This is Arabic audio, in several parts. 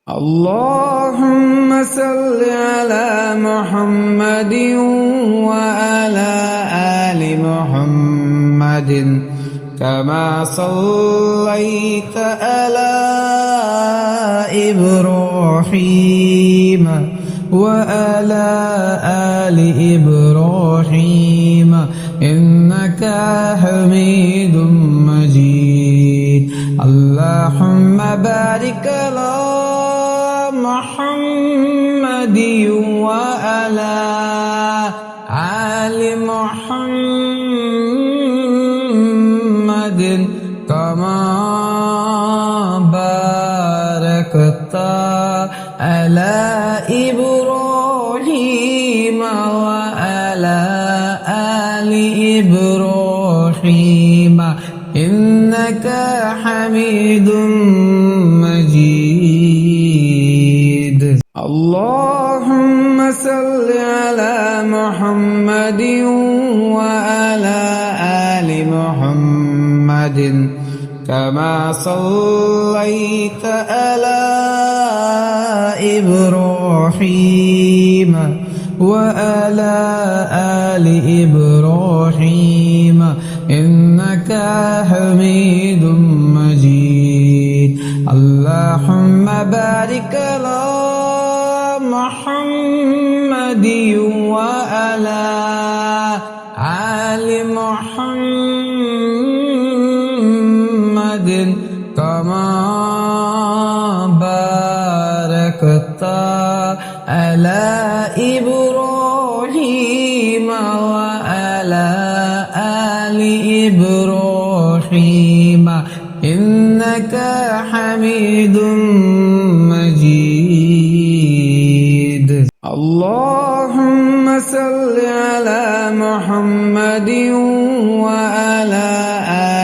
اللهم صل على محمد وعلى آل محمد كما صليت على إبراهيم وعلى آل إبراهيم إنك حميد مجيد اللهم بارك على محمد وعلى آل محمد كما باركت على إبراهيم وعلى آل إبراهيم إنك حميد مجيد اللهم صل على محمد وعلى آل محمد كما صليت على إبراهيم وعلى آل إبراهيم إنك حميد مجيد اللهم بارك على محمد وعلى آل محمد كما باركت على إبراهيم وعلى آل إبراهيم إنك حميد مجيد اللهم صل على محمد وعلى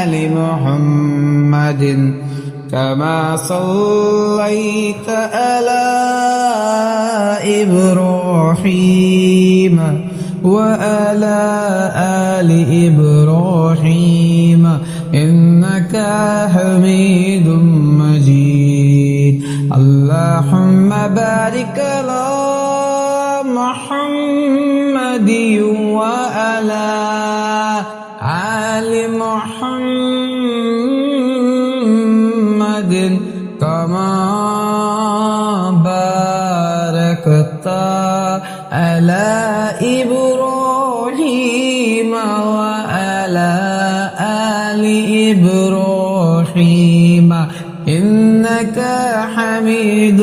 آل محمد كما صليت على إبراهيم وعلى آل إبراهيم إنك حميد مجيد اللهم بارك على محمد وعلى آل محمد كما باركت على إبراهيم وعلى آل إبراهيم إنك حميد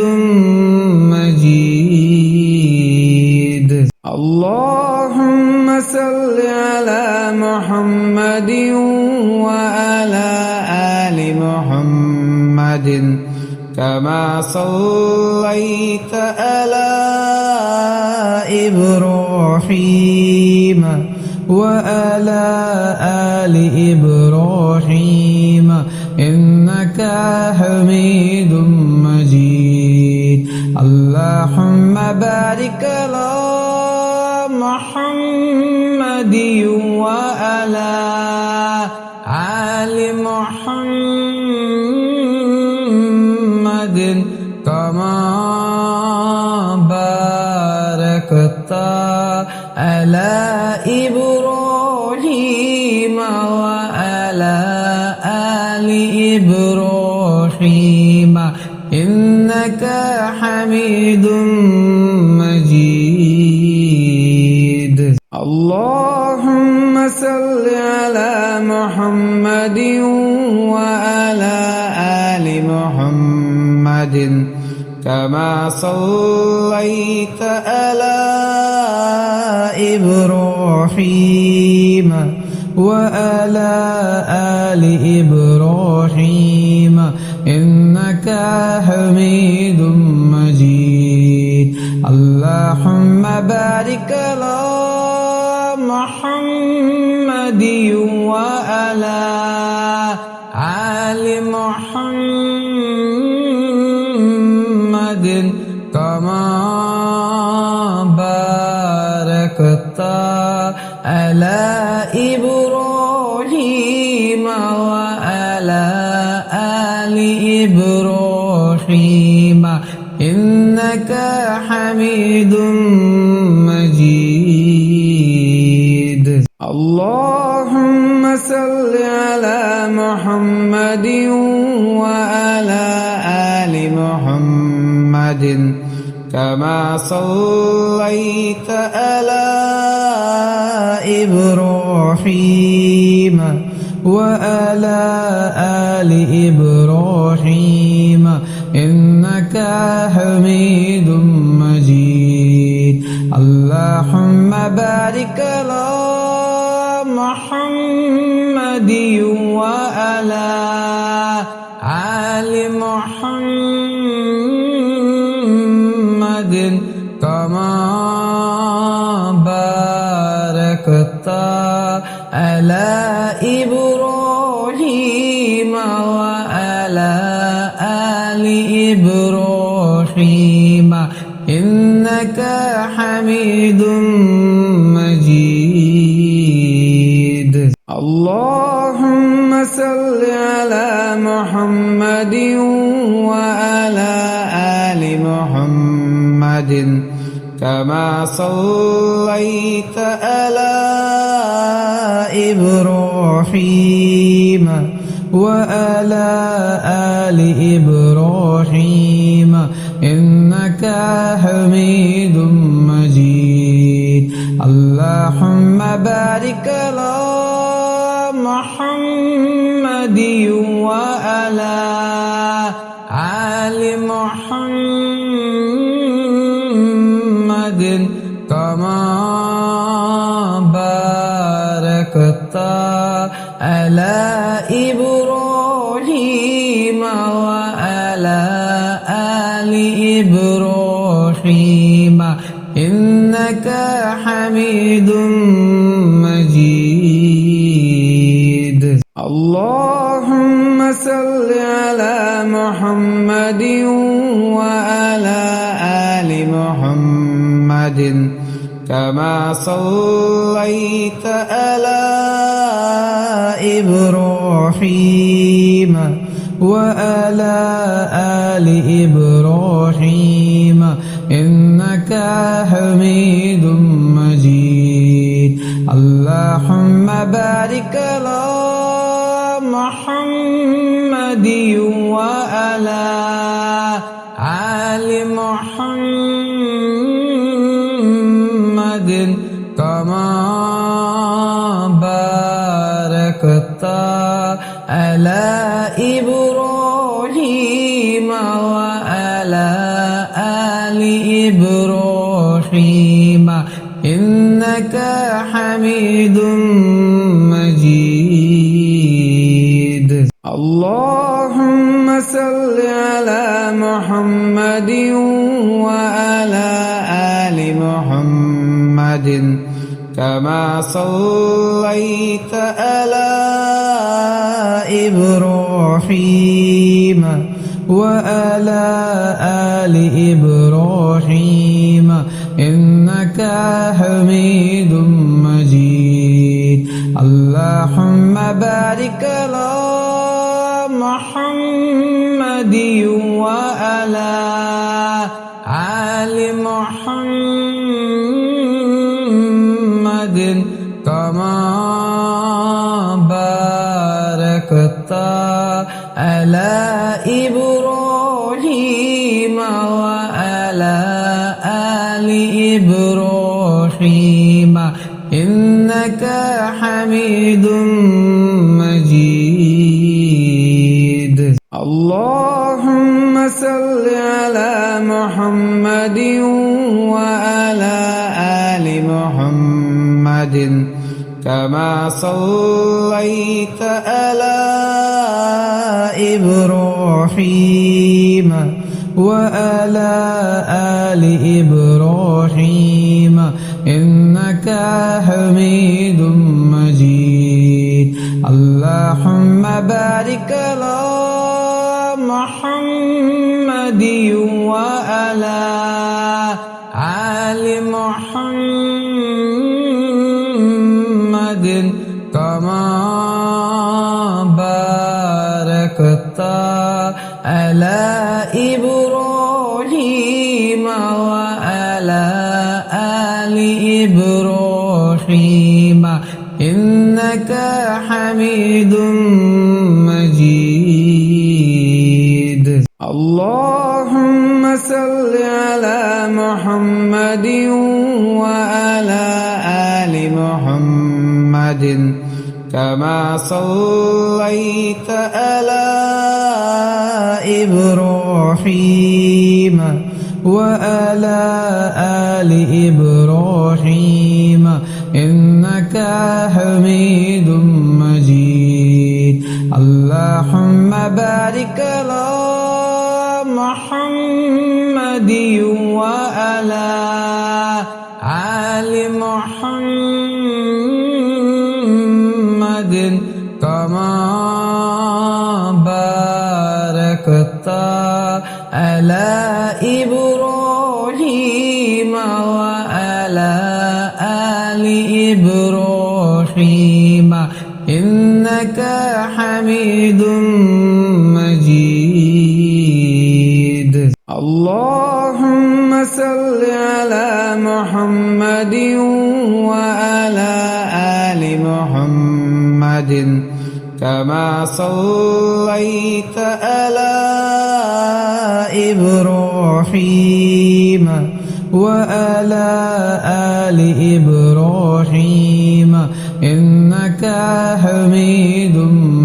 مجيد اللهم صل على محمد وعلى آل محمد كما صليت على إبراهيم وعلى آل إبراهيم إنك حميد مجيد اللهم بارك على محمد وعلى آل محمد كما باركت على إبراهيم وعلى آل إبراهيم إنك حميد مجيد اللهم صل على محمد وعلى آل محمد كما صليت على إبراهيم وعلى آل إبراهيم إنك حميد مجيد اللهم بارك على محمد وعلى آل محمد كما باركت على إبراهيم وعلى آل إبراهيم إنك حميد مجيد اللهم صل على محمد وعلى آل محمد كما صليت على إبراهيم وعلى آل إبراهيم إنك حميد مجيد اللهم بارك على محمد وعلى آل محمد كما باركت على إبراهيم وعلى آل إبراهيم إنك حميد مجيد اللهم صل على محمد وعلى آل محمد كما صليت على إبراهيم وعلى آل إبراهيم إنك حميد مجيد اللهم بارك على محمد وعلى آل محمد كما باركت على إبراهيم وعلى آل إبراهيم إنك حميد مجيد اللهم صل على محمد وعلى آل محمد كما صليت على إبراهيم وعلى آل إبراهيم إنك حميد مجيد اللهم بارك على محمد وعلى آل محمد كما باركت على إبراهيم وعلى آل إبراهيم إنك حميد مجيد اللهم صل على محمد وعلى آل محمد كما صليت على إبراهيم وعلى آل إبراهيم إنك حميد مجيد اللهم بارك على محمد وعلى آل محمد كما باركت على إبراهيم وعلى آل إبراهيم إنك حميد مجيد اللهم صل على محمد وعلى آل محمد كما صليت على إبراهيم وعلى آل إبراهيم إنك حميد مجيد اللهم بارك على محمد وعلى آل محمد كما باركت على إبراهيم صل على محمد وعلى آل محمد كما صليت على إبراهيم وعلى آل إبراهيم إنك حميد مجيد اللهم بارك على محمد وعلى آل محمد كما باركت على إبراهيم وعلى آل إبراهيم إنك حميد مجيد اللهم صل على محمد وعلى آل محمد كما صليت على إبراهيم وعلى آل إبراهيم إنك حميد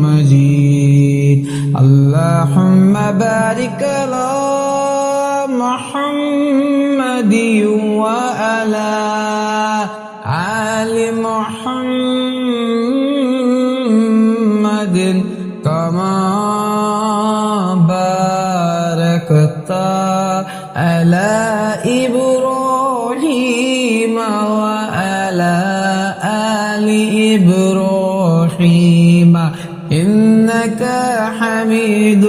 مجيد اللهم بارك على محمد وعلى آل محمد كما باركت على إبراهيم وعلى آل إبراهيم إنك حميد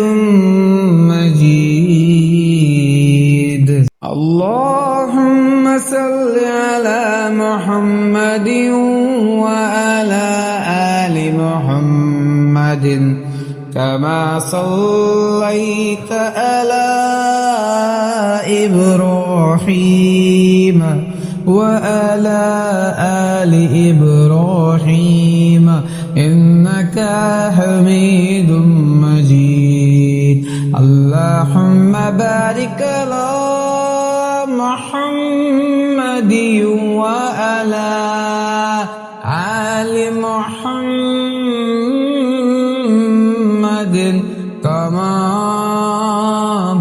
مجيد اللهم صل على محمد وعلى آل محمد كما صليت على إبراهيم وعلى آل إبراهيم إنك حميد مجيد اللهم بارك على محمد وعلى آل محمد كما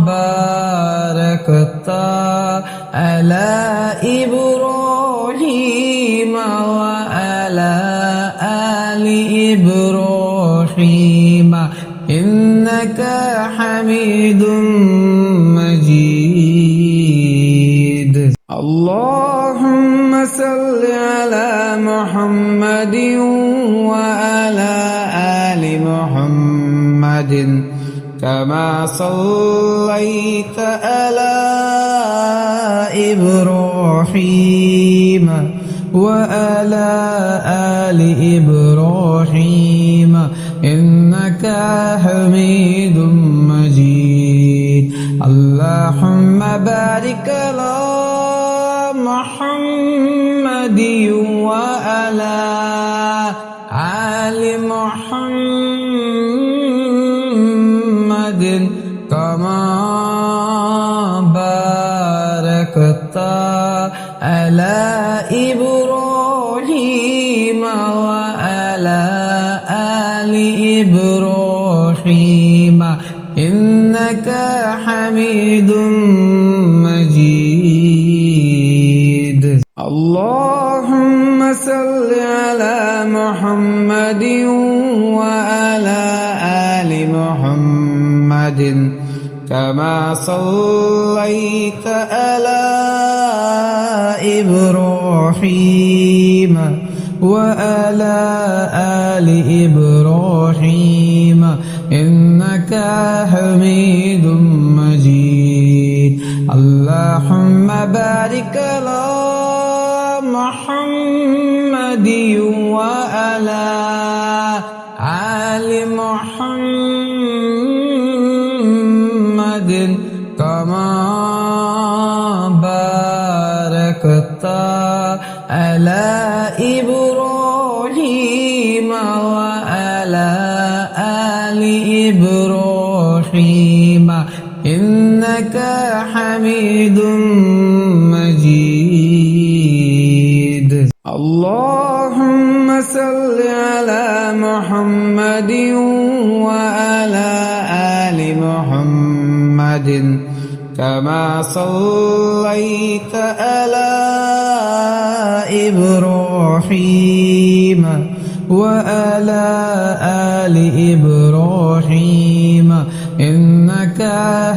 باركت على إبراهيم وعلى آل إبراهيم إنك حميد مجيد اللهم صل على محمد وعلى آل محمد كما صليت على إبراهيم وعلى آل إبراهيم إنك حميد مجيد اللهم بارك على محمد وعلى آل محمد كما باركت على إبراهيم وعلى آل إبراهيم إنك حميد مجيد اللهم صل على محمد وعلى آل محمد كما صليت على إبراهيم وعلى آل إبراهيم إنك حميد مجيد اللهم بارك على محمد وعلى آل محمد كما باركت على إبراهيم وعلى آل إبراهيم إنك حميد مجيد اللهم صل على محمد وعلى آل محمد كما صليت على إبراهيم وعلى آل إبراهيم إنك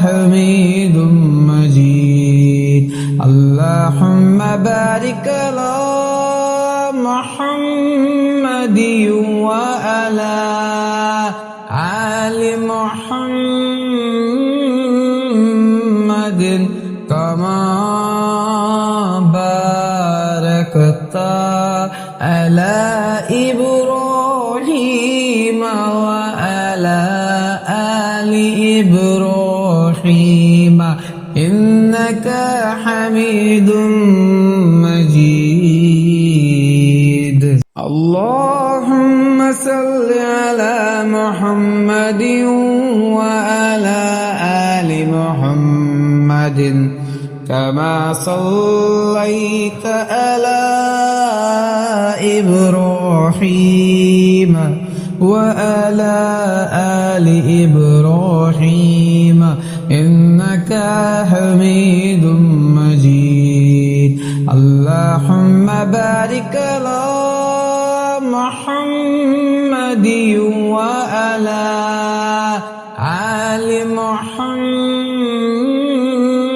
حميد مجيد اللهم بارك على محمد وعلى آل محمد كما باركت على إبراهيم وعلى آل إبراهيم إنك حميد مجيد اللهم صل على محمد وعلى آل محمد كما صليت على إبراهيم وعلى آل إبراهيم إنك حميد مجيد اللهم بارك على محمد وعلى آل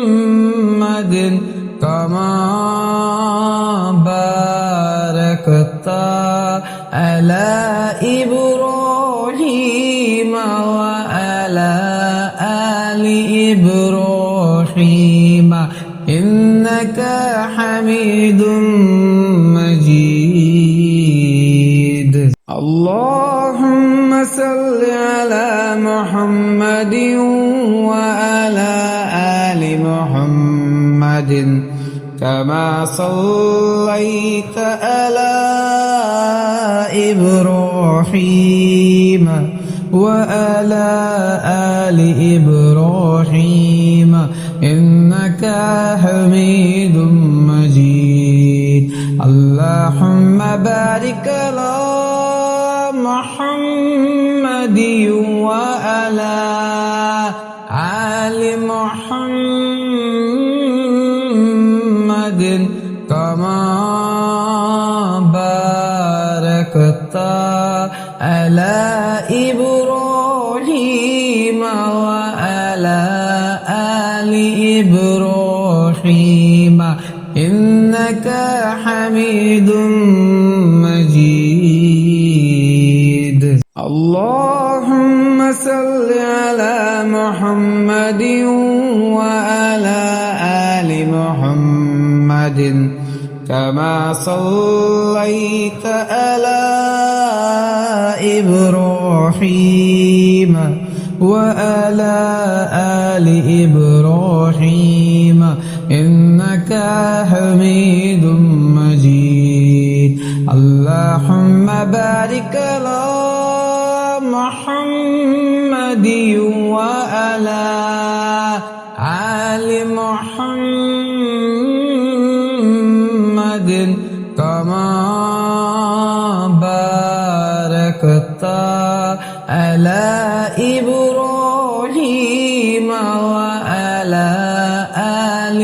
محمد كما باركت على إبراهيم وعلى آل إبراهيم إنك حميد مجيد اللهم صل على محمد وعلى آل محمد كما صليت على إبراهيم وعلى آل إبراهيم إنك حميد مجيد اللهم بارك على محمد وعلى آل محمد كما باركت على إبراهيم وعلى آل إبراهيم إنك حميد مجيد اللهم صل على محمد وعلى آل محمد كما صليت على إبراهيم وعلى آل إبراهيم إنك حميد مجيد اللهم بارك على محمد وعلى آل محمد كما باركت على إبراهيم وعلى آل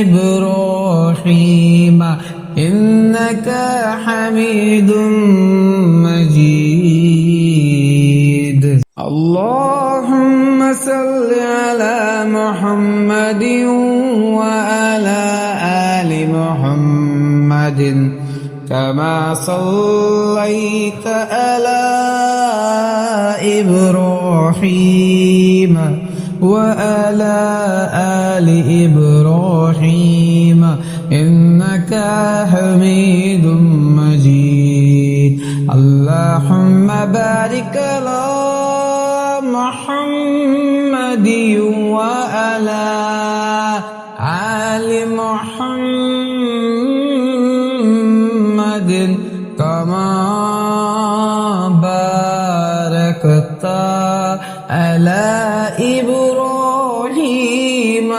إبراهيم إنك حميد مجيد اللهم صل على محمد وعلى آل محمد كما صليت على إبراهيم وعلى آل إبراهيم إنك حميد مجيد اللهم بارك على محمد وعلى آل محمد كما باركت على إبراهيم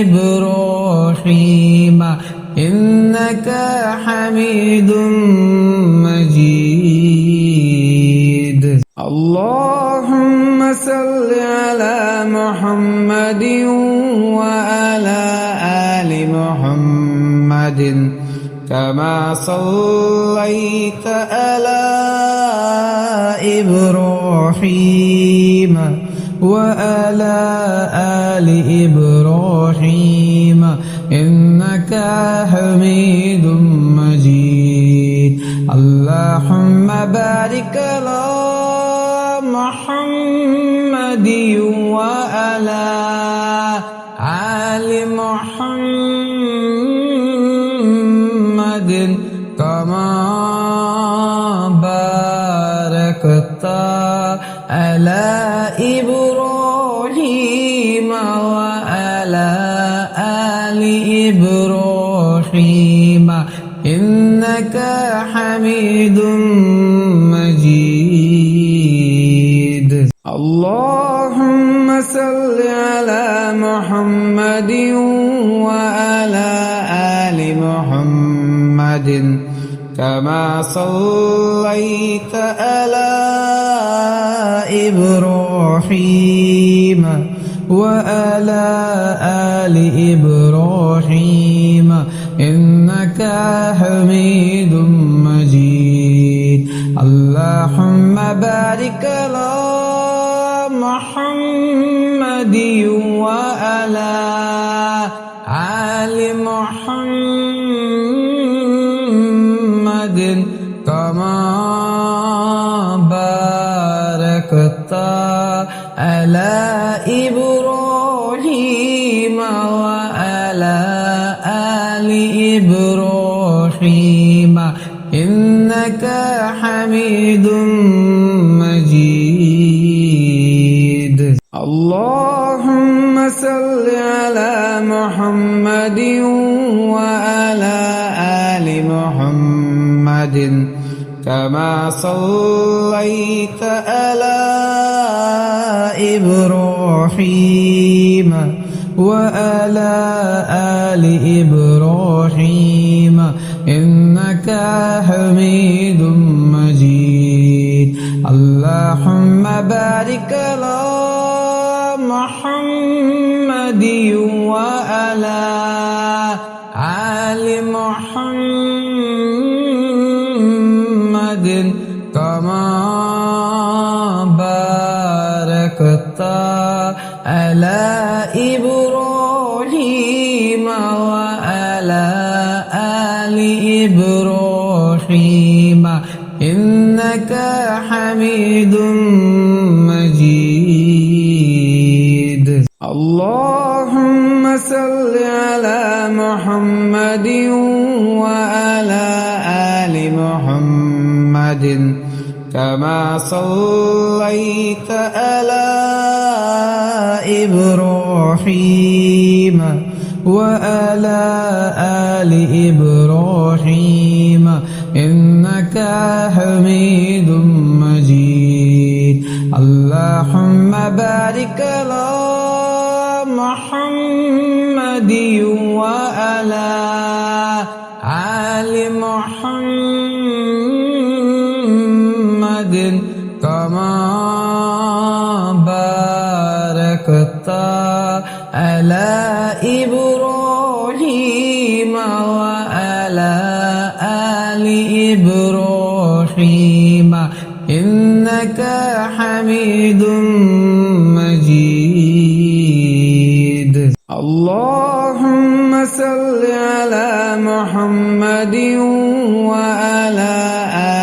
إبراهيم إنك حميد مجيد اللهم صل على محمد وعلى آل محمد كما صليت على إبراهيم وعلى آل إبراهيم إنك حميد مجيد اللهم بارك على محمد وعلى آل محمد كما باركت على إبراهيم وعلى آل إبراهيم إنك حميد مجيد اللهم صل على محمد وعلى آل محمد كما صليت على إبراهيم وعلى آل إبراهيم إنك حميد مجيد اللهم بارك على محمد وعلى آل محمد كما باركت على إبراهيم وعلى آل إبراهيم إنك حميد مجيد اللهم صل على محمد وعلى آل محمد كما صليت على إبراهيم وعلى آل إبراهيم إنك حميد مجيد اللهم بارك على محمد وعلى آل محمد كما باركت على إبراهيم وعلى آل إبراهيم إنك حميد مجيد اللهم صل على محمد وعلى آل محمد كما صليت على إبراهيم وعلى آل إبراهيم إنك حميد مجيد اللهم بارك على محمد وعلى آل محمد كما باركت على إبراهيم وعلى آل إبراهيم إنك حميد مجيد اللهم صل على محمد وعلى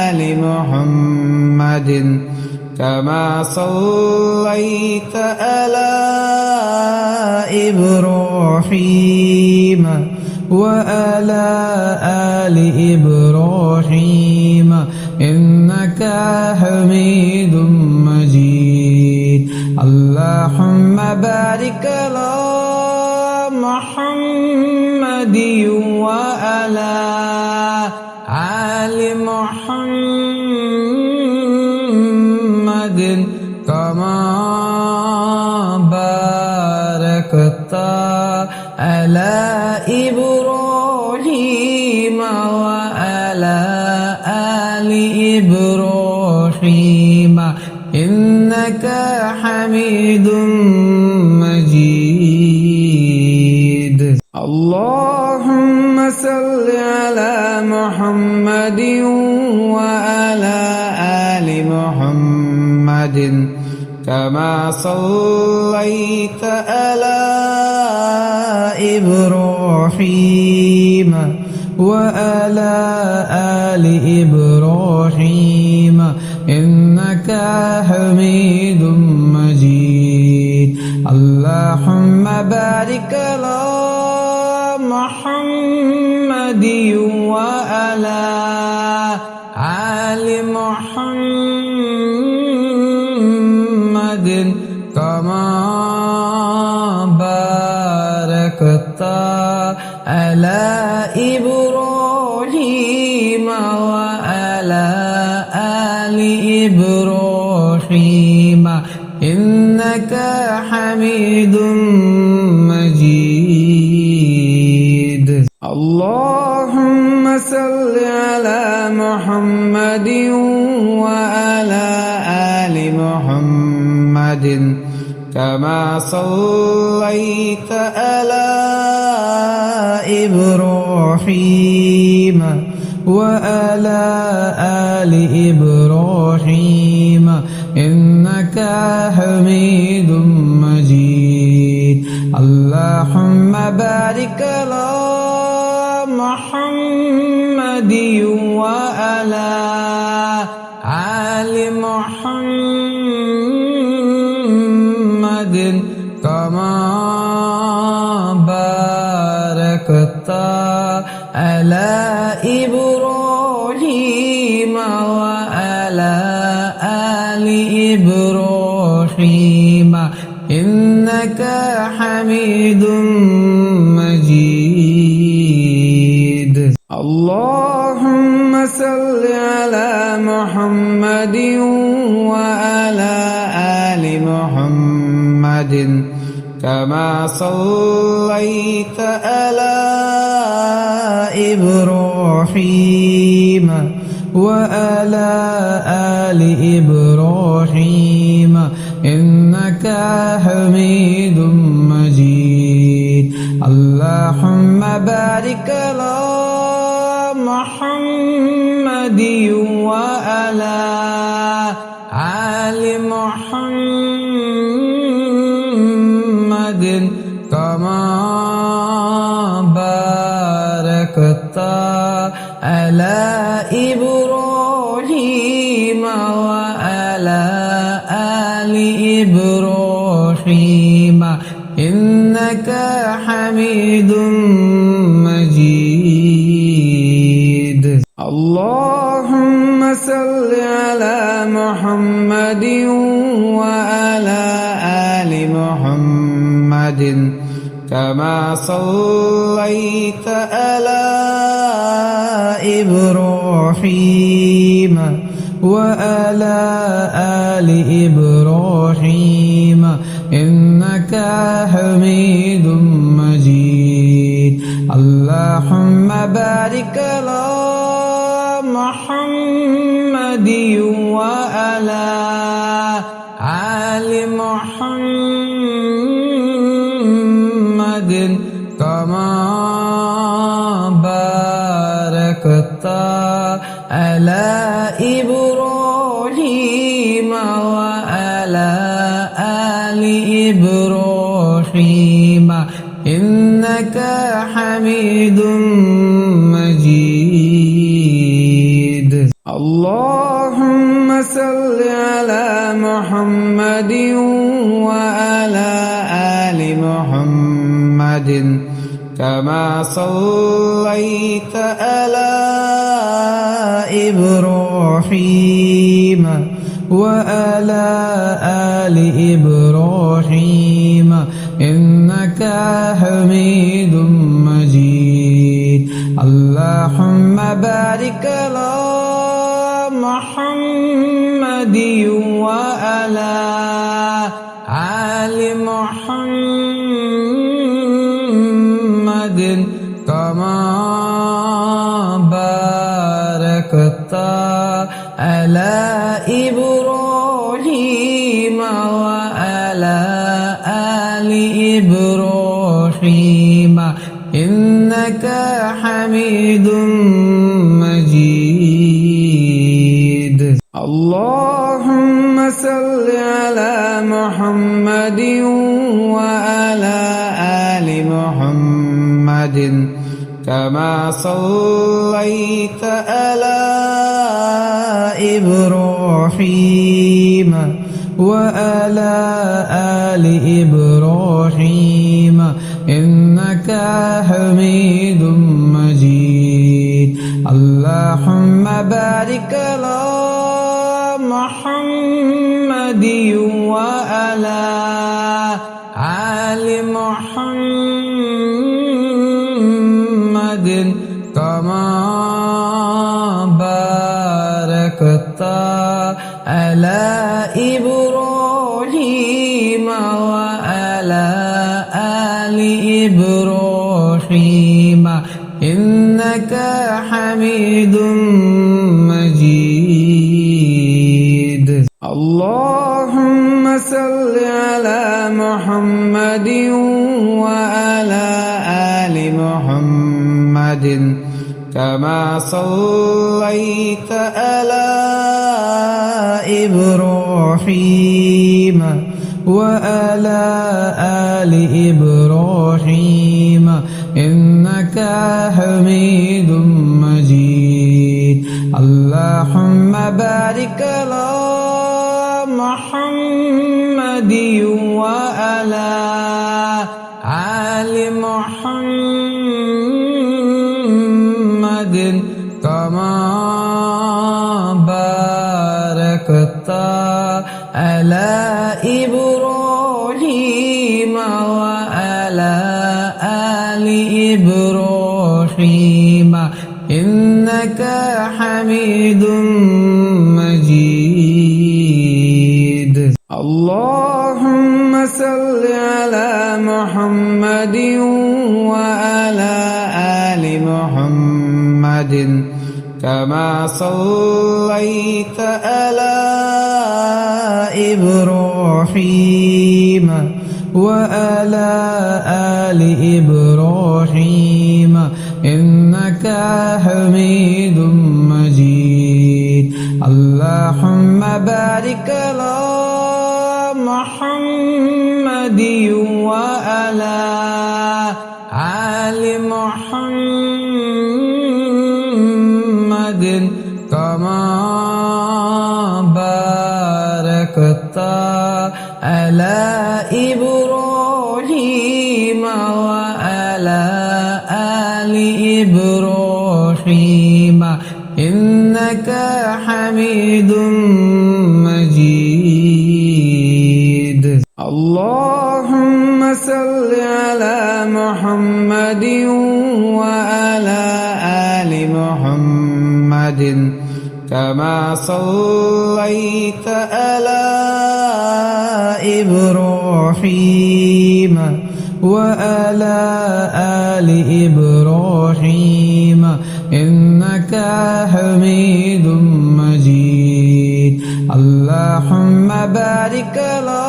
آل محمد كما صليت على إبراهيم وعلى آل إبراهيم إنك حميد مجيد اللهم بارك على محمد وعلى آل محمد كما باركت باركت على إبراهيم وعلى آل إبراهيم إنك حميد مجيد اللهم صل على محمد وعلى آل محمد كما صليت على إبراهيم وعلى آل إبراهيم إنك حميد مجيد اللهم بارك على محمد وعلى آل محمد كما باركت على إبراهيم وعلى آل إبراهيم إنك حميد مجيد اللهم صل على محمد وعلى آل محمد كما صليت على إبراهيم وعلى آل إبراهيم إنك حميد مجيد اللهم بارك على محمد وعلى آل محمد كما باركت على إبراهيم وعلى آل إبراهيم إنك حميد مجيد اللهم صل على محمد وعلى آل محمد كما صليت على إبراهيم وعلى آل إبراهيم إنك حميد مجيد اللهم بارك على محمد وعلى آل محمد كما باركت على إبراهيم وعلى آل إبراهيم إنك حميد مجيد اللهم صل على محمد وعلى آل محمد كما صليت على إبراهيم وعلى آل إبراهيم إنك حميد مجيد اللهم بارك على محمد وعلى آل محمد كما باركت على إبراهيم وعلى آل إبراهيم إنك حميد مجيد اللهم صل على محمد وعلى آل محمد كما صليت على إبراهيم وعلى آل إبراهيم إنك حميد مجيد اللهم بارك على محمد وعلى آل محمد كما باركت على إبراهيم وعلى آل إبراهيم إنك حميد مجيد اللهم صل على محمد وعلى آل محمد كما صليت على إبراهيم وعلى آل إبراهيم إنك حميد مجيد اللهم بارك على محمد وعلى آل محمد كما باركت على إبراهيم وعلى آل إبراهيم إنك حميد مجيد اللهم صل على محمد وعلى آل محمد كما صليت على إبراهيم وعلى آل إبراهيم إنك حميد مجيد اللهم بارك على محمد وعلى آل محمد كما باركت على إبراهيم وعلى آل إبراهيم إنك حميد مجيد اللهم صل على محمد وعلى آل محمد كما صليت على إبراهيم وعلى آل إبراهيم إنك حميد مجيد اللهم بارك على محمد وعلى آل محمد كما باركت على إبراهيم وعلى آل إبراهيم إنك حميد مجيد اللهم صل على محمد وعلى آل محمد كما صليت على إبراهيم وعلى آل إبراهيم إنك حميد مجيد اللهم بارك على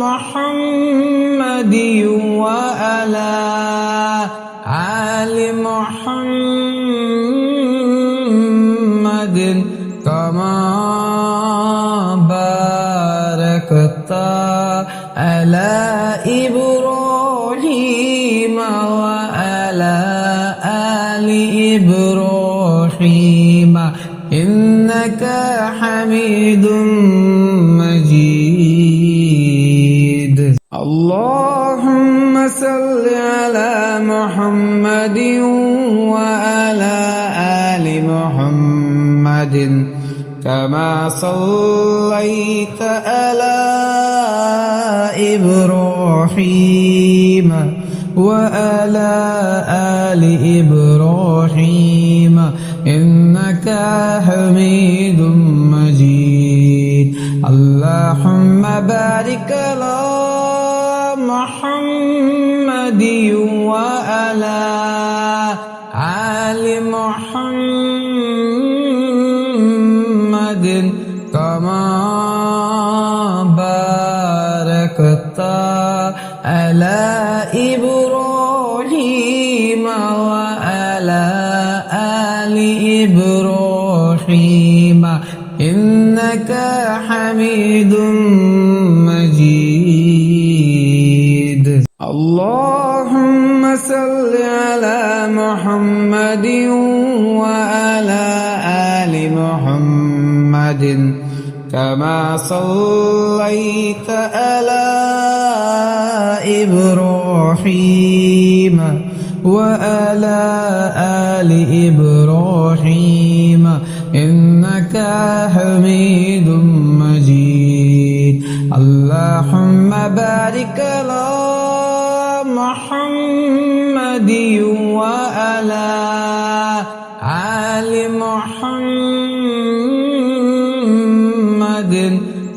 محمد وعلى آل محمد كما باركت على إبراهيم وعلى آل إبراهيم إنك حميد مجيد اللهم صل على محمد وعلى آل محمد كما صليت على إبراهيم وعلى آل إبراهيم إنك حميد مجيد اللهم بارك على محمد وعلى على إبراهيم وعلى آل إبراهيم إنك حميد مجيد اللهم صل على محمد وعلى آل محمد كما صليت على إبراهيم وعلى آل إبراهيم إنك حميد مجيد اللهم بارك على محمد وعلى آل محمد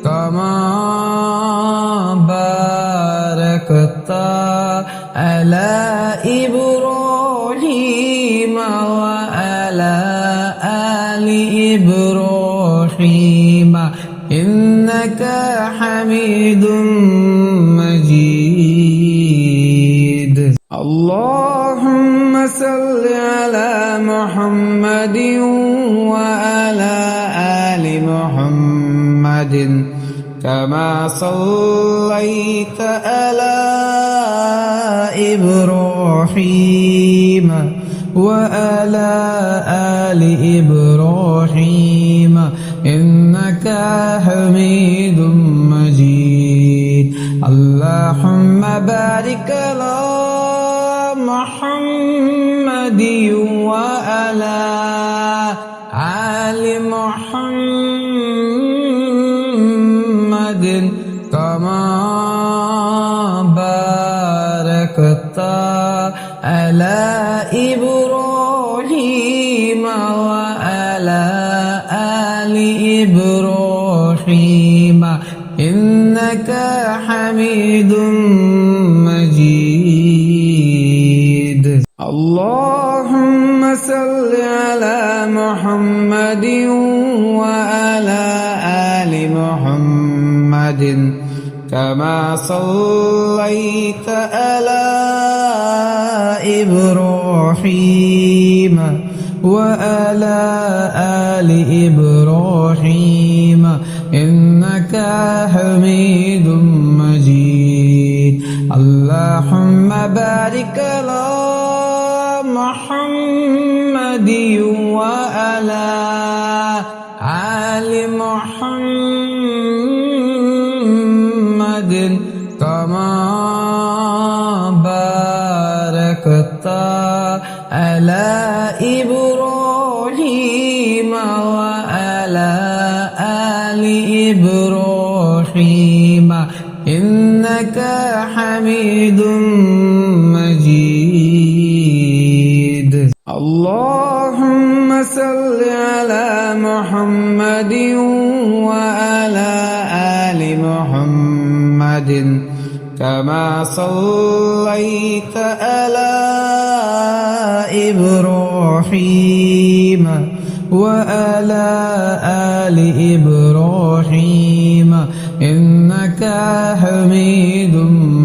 كما باركت على إبراهيم وعلى آل إبراهيم إنك حميد مجيد اللهم صل على محمد وعلى آل محمد كما صليت على إبراهيم وعلى آل إبراهيم إنك حميد مجيد اللهم بارك على محمد وعلى آل محمد كما باركت على إبراهيم وعلى آل إبراهيم إنك حميد مجيد اللهم صل على محمد وعلى آل محمد كما صليت على إبراهيم وعلى آل إبراهيم إنك حميد مجيد اللهم بارك على محمد وعلى آل محمد كما باركت على إبراهيم وعلى آل إبراهيم إنك حميد مجيد اللهم صل على محمد وعلى آل محمد كما صليت على إبراهيم وعلى آل إبراهيم إنك حميد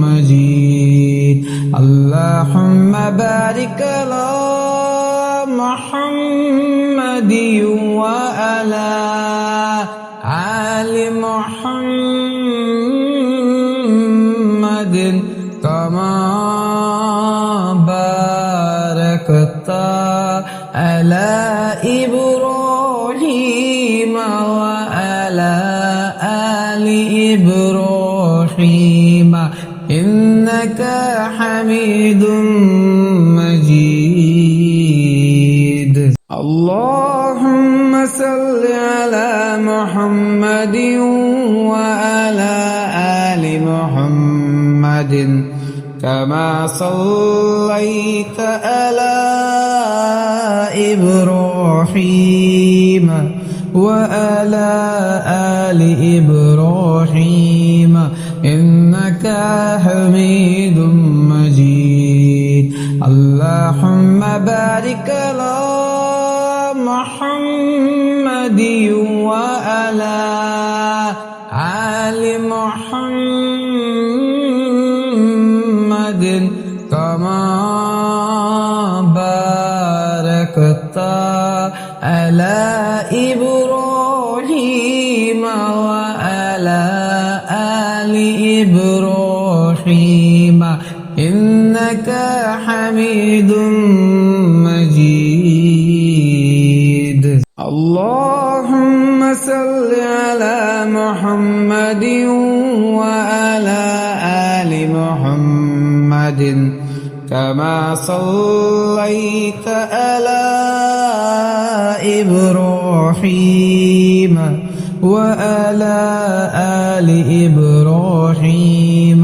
مجيد اللهم بارك على محمد وعلى آل محمد كما باركت على إبراهيم وعلى آل إبراهيم إنك حميد مجيد اللهم صل على محمد وعلى آل محمد كما صليت على إبراهيم وعلى آل إبراهيم إنك حميد مجيد اللهم بارك على محمد وعلى آل محمد كما باركت على إبراهيم وعلى آل إبراهيم إنك حميد مجيد اللهم صل على محمد وعلى آل محمد كما صليت على إبراهيم وعلى آل إبراهيم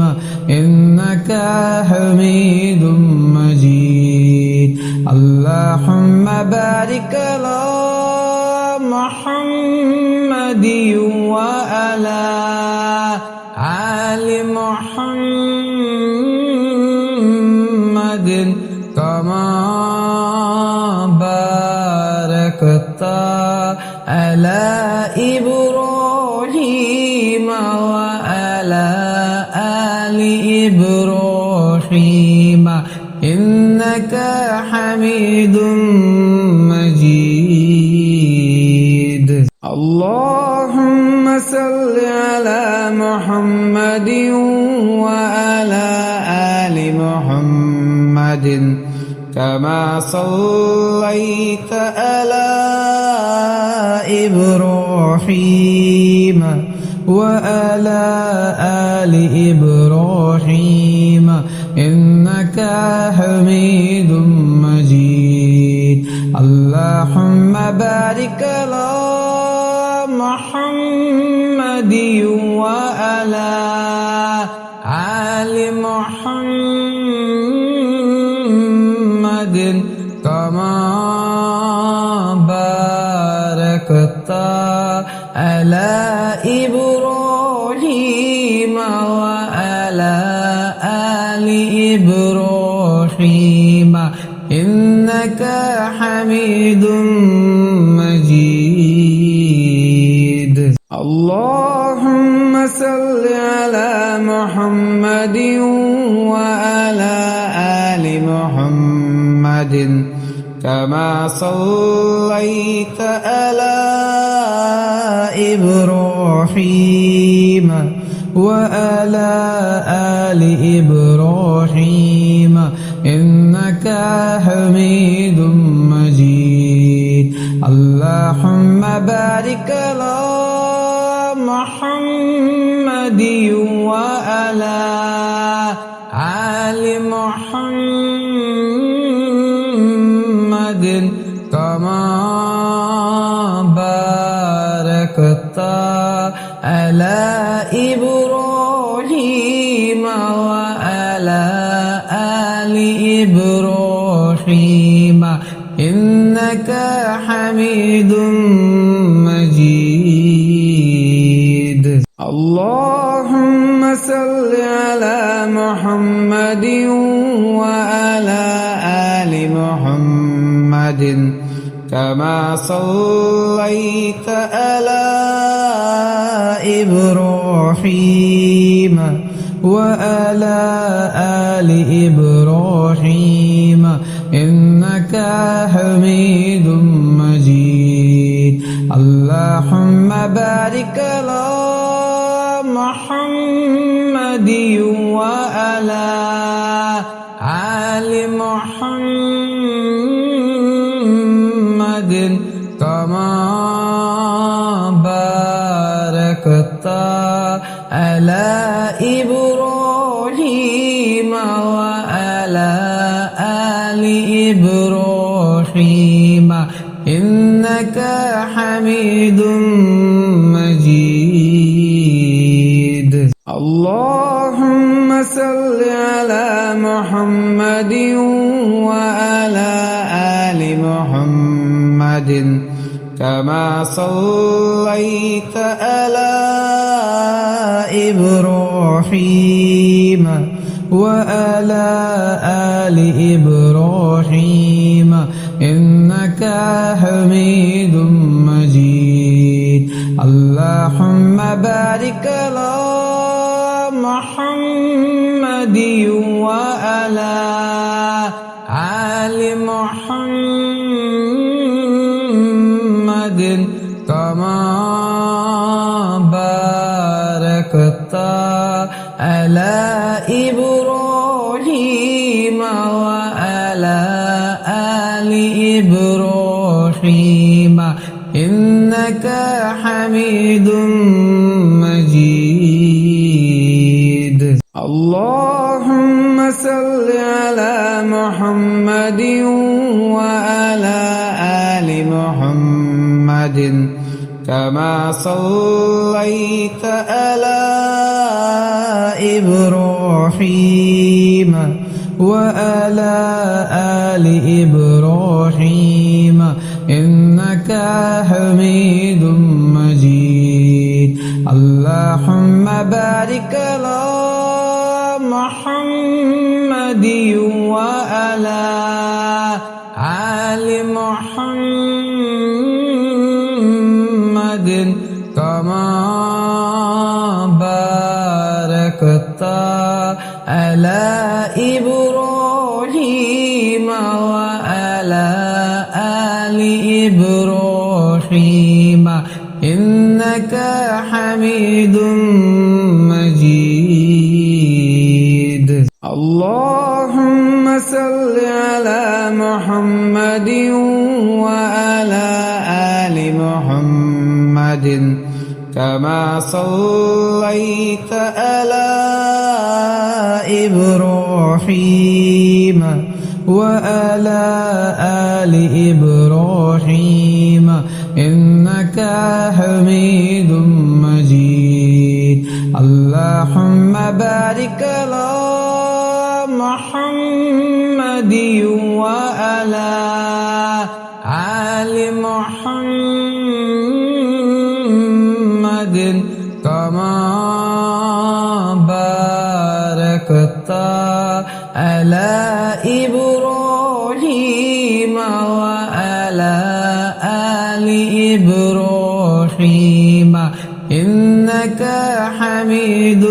إنك حميد مجيد اللهم بارك على محمد وعلى آل محمد كما باركت على إبراهيم وعلى آل إبراهيم إنك حميد مجيد اللهم صل على محمد وعلى آل محمد كما صليت على إبراهيم وعلى آل إبراهيم إنك حميد مجيد اللهم بارك على محمد وعلى آل محمد كما باركت على إبراهيم وعلى آل إبراهيم إنك حميد مجيد اللهم صل على محمد وعلى آل محمد كما صليت على إبراهيم وعلى آل إبراهيم إنك حميد مجيد اللهم بارك على محمد وعلى آل محمد كما باركت على إبراهيم وعلى آل إبراهيم إنك حميد مجيد اللهم صل على محمد وعلى آل محمد كما صليت على إبراهيم وعلى آل إبراهيم إنك حميد مجيد اللهم بارك على محمد وعلى آل محمد كما باركت على إبراهيم وعلى آل إبراهيم إنك حميد مجيد اللهم صل على محمد وعلى آل محمد كما صليت على إبراهيم وعلى آل إبراهيم إنك حميد مجيد اللهم بارك على محمد وعلى آل محمد كما باركت على إبراهيم وعلى آل إبراهيم إنك حميد مجيد اللهم صل على محمد وعلى آل محمد كما صليت على إبراهيم وعلى آل إبراهيم إنك حميد مجيد اللهم بارك على محمد وعلى آل محمد كما باركت على إبراهيم وعلى آل إبراهيم إنك حميد مجيد اللهم صل على محمد وعلى آل محمد كما صليت على إبراهيم وعلى آل إبراهيم إنك حميد مجيد اللهم بارك على محمد وعلى آل محمد كما باركت على إبراهيم وعلى آل إبراهيم إنك حميد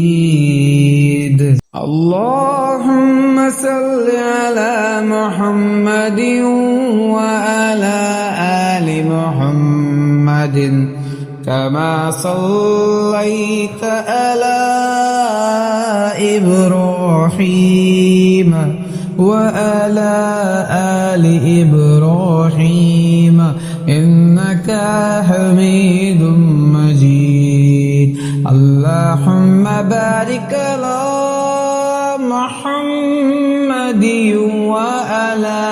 مجيد اللهم صل على محمد وعلى آل محمد كما صليت على إبراهيم وعلى آل إبراهيم إنك حميد مجيد اللهم بارك على محمد وعلى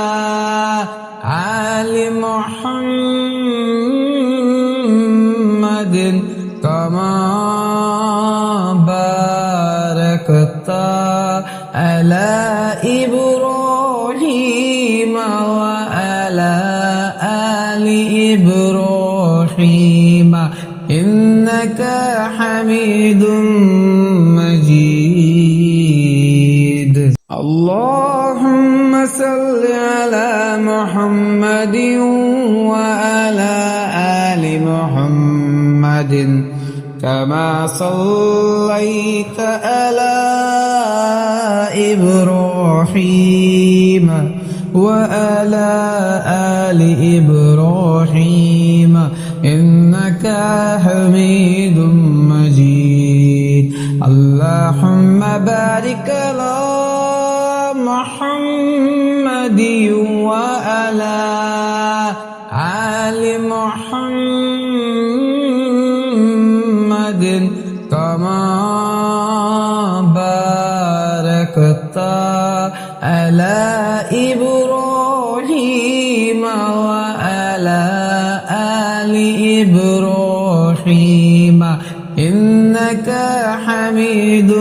آل محمد كما باركت على إبراهيم وعلى آل إبراهيم إنك حميد مجيد اللهم صل على محمد وعلى آل محمد كما صليت على إبراهيم وعلى آل إبراهيم إنك حميد مجيد اللهم بارك على محمد وعلى آل محمد كما باركت على إبراهيم وعلى آل إبراهيم إنك حميد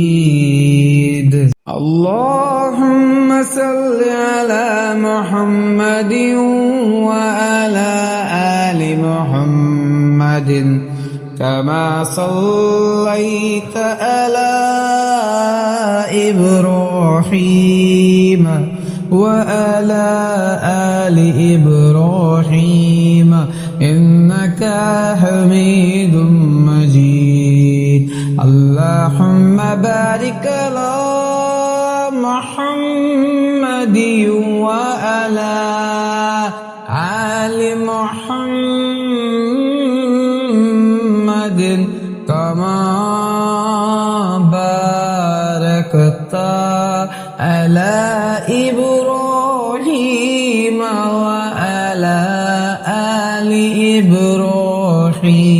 مجيد اللهم صل على محمد وعلى آل محمد كما صليت على إبراهيم وعلى آل إبراهيم إنك حميد مجيد اللهم بارك على محمد وعلى آل محمد كما باركت على إبراهيم وعلى آل إبراهيم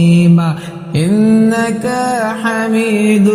إنك حميد